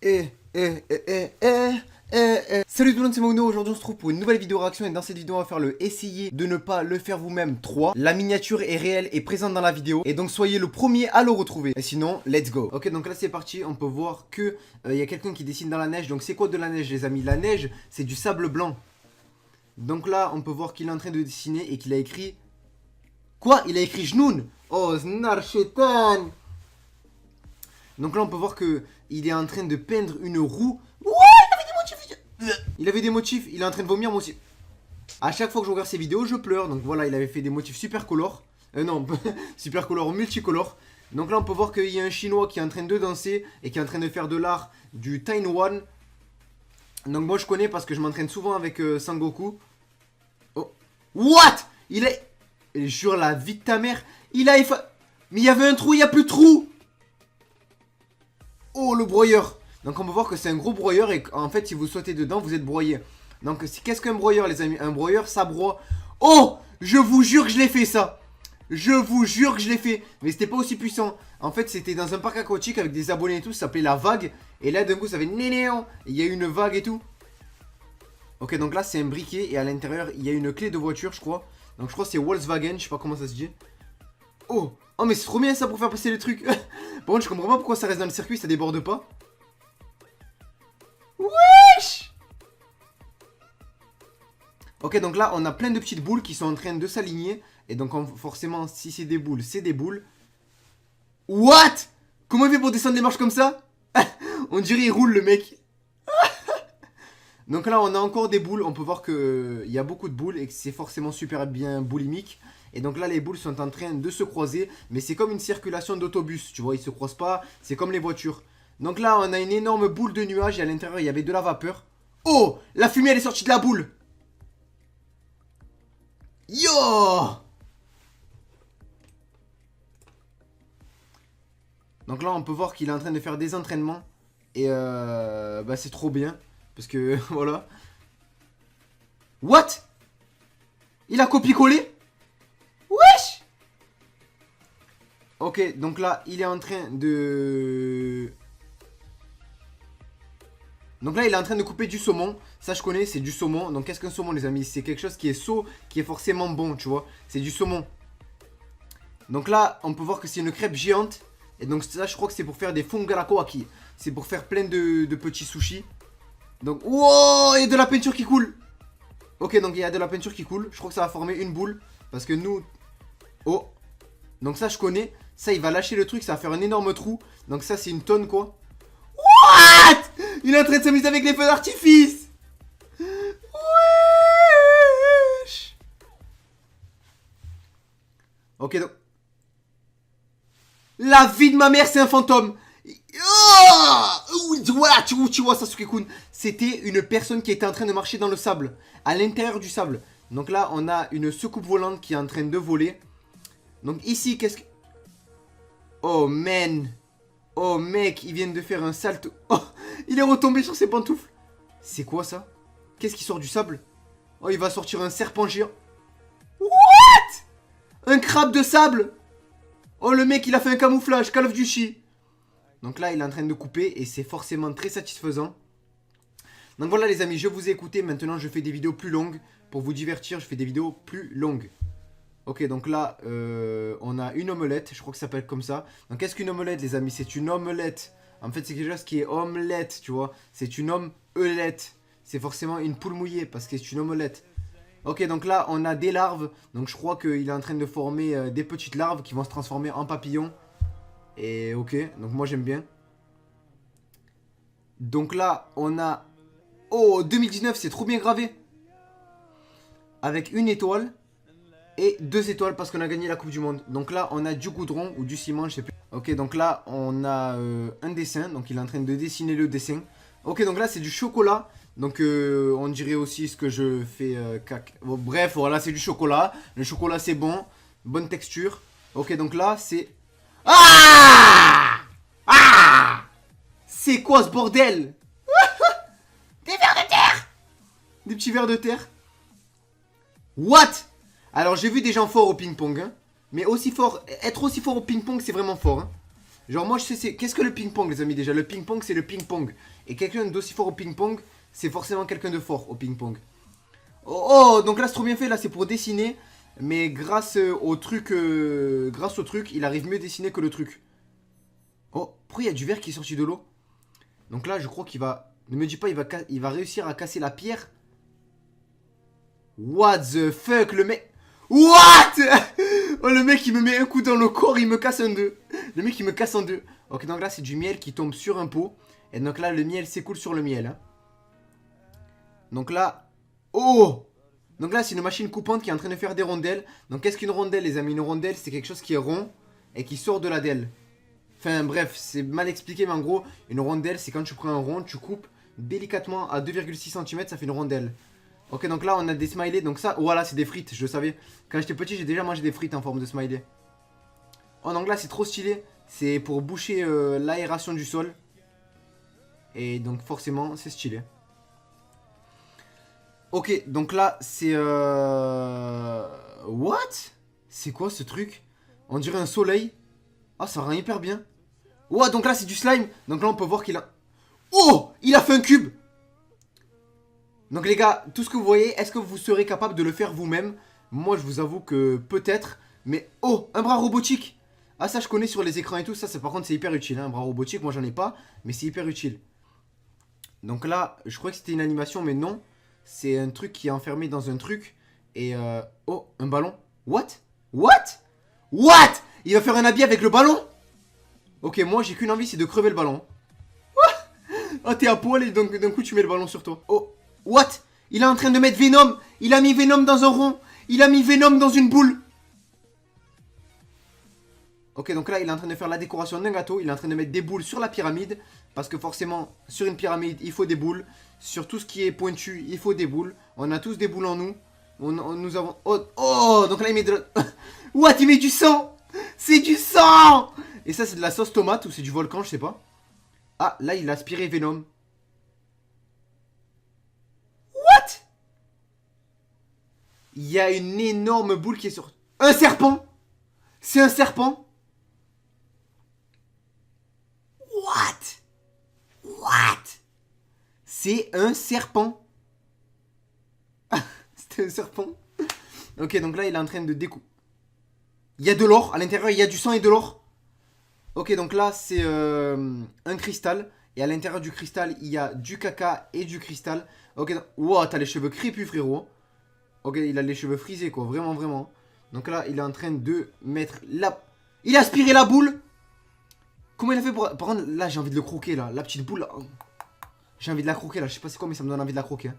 Salut tout le monde, c'est Mono. Aujourd'hui on se retrouve pour une nouvelle vidéo réaction. Et dans cette vidéo on va faire le essayer de ne pas le faire vous-même 3. La miniature est réelle et présente dans la vidéo, et donc soyez le premier à le retrouver. Et sinon, let's go. Ok, donc là c'est parti. On peut voir que il y a quelqu'un qui dessine dans la neige. Donc c'est quoi de la neige les amis? La neige c'est du sable blanc. Donc là on peut voir qu'il est en train de dessiner et qu'il a écrit... Quoi? Il a écrit Jnoun. Oh Znar Shetan. Donc là on peut voir que il est en train de peindre une roue. Ouais, il avait des motifs, il est en train de vomir moi aussi. A chaque fois que je regarde ses vidéos, je pleure. Donc voilà, il avait fait des motifs super colores. Non, super colores, multicolores. Donc là, on peut voir qu'il y a un chinois qui est en train de danser et qui est en train de faire de l'art du Taiwan. Donc moi, je connais parce que je m'entraîne souvent avec Sangoku. Oh. What? Il est... Jure la vie de ta mère. Il a... Mais il y avait un trou, il n'y a plus de trou. Oh, le broyeur. Donc on peut voir que c'est un gros broyeur et en fait si vous sautez dedans vous êtes broyé. Donc qu'est-ce qu'un broyeur les amis? Un broyeur ça broie. Oh, je vous jure que je l'ai fait ça. Je vous jure que je l'ai fait. Mais c'était pas aussi puissant. En fait c'était dans un parc aquatique avec des abonnés et tout. Ça s'appelait la vague. Et là d'un coup ça fait nénéon. Il y a eu une vague et tout. Ok, donc là c'est un briquet et à l'intérieur il y a une clé de voiture je crois. Donc je crois que c'est Volkswagen, je sais pas comment ça se dit. Oh, oh mais c'est trop bien ça pour faire passer les trucs. Par contre je comprends pas pourquoi ça reste dans le circuit, ça déborde pas. Wesh! Ok, donc là, on a plein de petites boules qui sont en train de s'aligner. Et donc, forcément, si c'est des boules, c'est des boules. What? Comment il fait pour descendre les marches comme ça? On dirait il roule, le mec. Donc là, on a encore des boules. On peut voir qu'il y a beaucoup de boules et que c'est forcément super bien boulimique. Et donc là, les boules sont en train de se croiser. Mais c'est comme une circulation d'autobus. Tu vois, ils se croisent pas. C'est comme les voitures. Donc là, on a une énorme boule de nuages et à l'intérieur, il y avait de la vapeur. Oh! La fumée, elle est sortie de la boule! Yo! Donc là, on peut voir qu'il est en train de faire des entraînements. Et bah, c'est trop bien. Parce que, voilà. What? Il a copié-collé? Wesh! Ok, donc là, il est en train de... Donc là, il est en train de couper du saumon. Ça, je connais, c'est du saumon. Donc, qu'est-ce qu'un saumon, les amis? C'est quelque chose qui est saut, qui est forcément bon, tu vois. C'est du saumon. Donc là, on peut voir que c'est une crêpe géante. Et donc, ça, je crois que c'est pour faire des fungarakoaki. C'est pour faire plein de petits sushis. Donc, wow, il y a de la peinture qui coule. Ok, donc il y a de la peinture qui coule. Je crois que ça va former une boule. Parce que nous... Oh. Donc ça, je connais. Ça, il va lâcher le truc. Ça va faire un énorme trou. Donc ça, c'est une tonne, quoi. What? Il est en train de s'amuser avec les feux d'artifice. Wesh. Ok, donc... La vie de ma mère, c'est un fantôme. Voilà, tu vois, Sasuke-kun. C'était une personne qui était en train de marcher dans le sable. À l'intérieur du sable. Donc là, on a une soucoupe volante qui est en train de voler. Donc ici, qu'est-ce que... Oh, man. Oh, mec, ils viennent de faire un salto. Oh, il est retombé sur ses pantoufles. C'est quoi, ça? Qu'est-ce qui sort du sable? Oh, il va sortir un serpent géant. What? Un crabe de sable. Oh, le mec, il a fait un camouflage. Call of Duty. Donc là, il est en train de couper et c'est forcément très satisfaisant. Donc voilà, les amis, je vous ai écouté. Maintenant, je fais des vidéos plus longues. Pour vous divertir, je fais des vidéos plus longues. Ok, donc là, on a une omelette. Je crois que ça s'appelle comme ça. Donc, qu'est-ce qu'une omelette, les amis? C'est une omelette. En fait, c'est quelque chose qui est omelette, tu vois. C'est une omelette. C'est forcément une poule mouillée parce que c'est une omelette. Ok, donc là, on a des larves. Donc, je crois qu'il est en train de former des petites larves qui vont se transformer en papillons. Et ok, donc moi, j'aime bien. Donc là, on a... Oh, 2019, c'est trop bien gravé. Avec une étoile. Et 2 étoiles parce qu'on a gagné la Coupe du Monde. Donc là, on a du goudron ou du ciment, je sais plus. Ok, donc là, on a un dessin. Donc il est en train de dessiner le dessin. Ok, donc là, c'est du chocolat. Donc on dirait aussi ce que je fais cac. Bon, bref, voilà, c'est du chocolat. Le chocolat, c'est bon. Bonne texture. Ok, donc là, c'est... Ah! Ah! C'est quoi ce bordel? Des vers de terre! Des petits vers de terre. What? Alors j'ai vu des gens forts au ping-pong, hein, mais aussi fort, être aussi fort au ping-pong c'est vraiment fort. Hein. Genre moi je sais c'est... Qu'est-ce que le ping-pong les amis déjà? Le ping-pong c'est le ping-pong. Et quelqu'un d'aussi fort au ping-pong, c'est forcément quelqu'un de fort au ping-pong. Oh, donc là c'est trop bien fait, là c'est pour dessiner. Mais grâce au truc, il arrive mieux à dessiner que le truc. Oh, pourquoi il y a du verre qui est sorti de l'eau? Donc là je crois qu'il va... Ne me dis pas il va réussir à casser la pierre. What the fuck, le mec... What? Oh, le mec il me met un coup dans le corps, il me casse en deux. Le mec il me casse en deux. Ok, donc là c'est du miel qui tombe sur un pot. Et donc là le miel s'écoule sur le miel, hein. Donc là... Oh! Donc là c'est une machine coupante qui est en train de faire des rondelles. Donc qu'est-ce qu'une rondelle les amis? Une rondelle c'est quelque chose qui est rond et qui sort de la delle. Enfin bref, c'est mal expliqué mais en gros, une rondelle c'est quand tu prends un rond, tu coupes délicatement à 2,6 cm, ça fait une rondelle. Ok, donc là on a des smileys, donc ça, voilà c'est des frites, je le savais. Quand j'étais petit j'ai déjà mangé des frites en forme de smiley. Oh donc là c'est trop stylé, c'est pour boucher l'aération du sol. Et donc forcément c'est stylé. Ok, donc là c'est... What? C'est quoi ce truc? On dirait un soleil. Ah, ça rend hyper bien. Oh, donc là c'est du slime. Donc là on peut voir qu'il a... Oh, il a fait un cube. Donc les gars, tout ce que vous voyez, est-ce que vous serez capable de le faire vous-même? Moi je vous avoue que peut-être. Mais oh, un bras robotique. Ah ça je connais sur les écrans et tout. Ça par contre c'est hyper utile, hein. Un bras robotique, moi j'en ai pas. Mais c'est hyper utile. Donc là, je croyais que c'était une animation mais non. C'est un truc qui est enfermé dans un truc. Et oh, un ballon. What? What? What? Il va faire un habit avec le ballon? Ok, moi j'ai qu'une envie, c'est de crever le ballon. Oh, t'es à poil et donc d'un coup tu mets le ballon sur toi. Oh, what? Il est en train de mettre Venom. Il a mis Venom dans un rond. Il a mis Venom dans une boule. Ok, donc là il est en train de faire la décoration d'un gâteau. Il est en train de mettre des boules sur la pyramide. Parce que forcément, sur une pyramide, il faut des boules. Sur tout ce qui est pointu, il faut des boules. On a tous des boules en nous. Nous avons... Oh, donc là il met de la... What? Il met du sang. C'est du sang. Et ça c'est de la sauce tomate ou c'est du volcan, je sais pas. Ah, là il a aspiré Venom. What? Il y a une énorme boule qui est sur... Un serpent. C'est un serpent. What? What? C'est un serpent. C'était un serpent. Ok, donc là il est en train de découper. Il y a de l'or, à l'intérieur il y a du sang et de l'or. Ok, donc là c'est un cristal. Et à l'intérieur du cristal il y a du caca et du cristal. Ok, wow, t'as les cheveux crépus frérot. Ok, il a les cheveux frisés quoi, vraiment vraiment. Donc là il est en train de mettre la... Il a aspiré la boule. Comment il a fait pour... Par contre là j'ai envie de le croquer là, la petite boule là. J'ai envie de la croquer là, je sais pas c'est quoi mais ça me donne envie de la croquer, hein.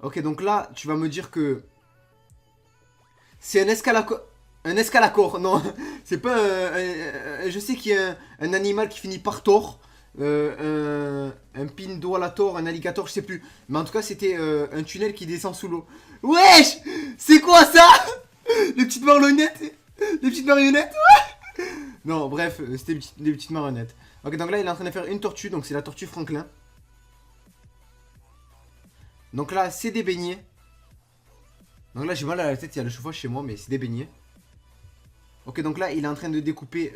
Ok, donc là tu vas me dire que... C'est un escalacor... Un escalacor, non, c'est pas je sais qu'il y a un animal qui finit par tor. Un pindolator, un alligator, je sais plus. Mais en tout cas, c'était un tunnel qui descend sous l'eau. Wesh! C'est quoi ça? Les petites marionnettes? Les petites marionnettes? Ouais. Non, bref, c'était des petites marionnettes. Ok, donc là, il est en train de faire une tortue. Donc, c'est la tortue Franklin. Donc là, c'est des beignets. Donc là, j'ai mal à la tête. Il y a le chauffage chez moi, mais c'est des beignets. Ok, donc là, il est en train de découper...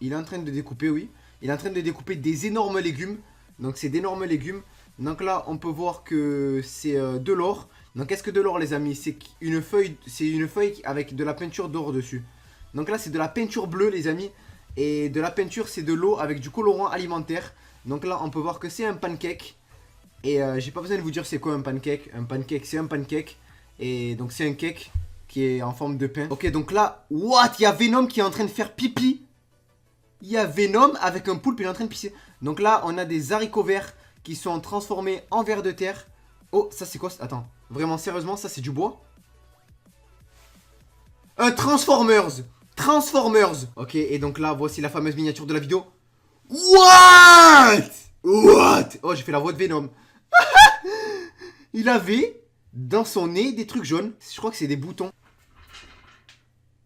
Il est en train de découper, oui. Il est en train de découper des énormes légumes. Donc, c'est d'énormes légumes. Donc là, on peut voir que c'est de l'or. Donc, qu'est-ce que de l'or, les amis? C'est une feuille avec de la peinture d'or dessus. Donc là, c'est de la peinture bleue, les amis. Et de la peinture, c'est de l'eau avec du colorant alimentaire. Donc là, on peut voir que c'est un pancake. Et j'ai pas besoin de vous dire c'est quoi un pancake. Un pancake, c'est un pancake. Et donc, c'est un cake qui est en forme de pain. Ok, donc là, what? Il y a Venom qui est en train de faire pipi. Il y a Venom avec un poulpe, il est en train de pisser. Donc là, on a des haricots verts qui sont transformés en vers de terre. Oh, ça c'est quoi? Attends, vraiment sérieusement, ça c'est du bois? Un Transformers. Transformers. Ok, et donc là, voici la fameuse miniature de la vidéo. What? What? Oh, j'ai fait la voix de Venom. Il avait dans son nez des trucs jaunes. Je crois que c'est des boutons.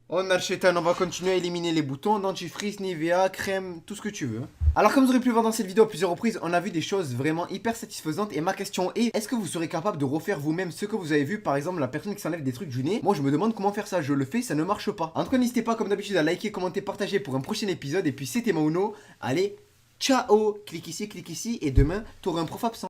On a le chétan, on va continuer à éliminer les boutons, dentifrice, Nivea, crème, tout ce que tu veux. Alors comme vous aurez pu voir dans cette vidéo à plusieurs reprises, on a vu des choses vraiment hyper satisfaisantes et ma question est, est-ce que vous serez capable de refaire vous-même ce que vous avez vu, par exemple la personne qui s'enlève des trucs du nez? Moi je me demande comment faire ça, je le fais, ça ne marche pas. En tout cas n'hésitez pas comme d'habitude à liker, commenter, partager pour un prochain épisode et puis c'était Mauno, allez, ciao, clique ici et demain t'auras un prof absent.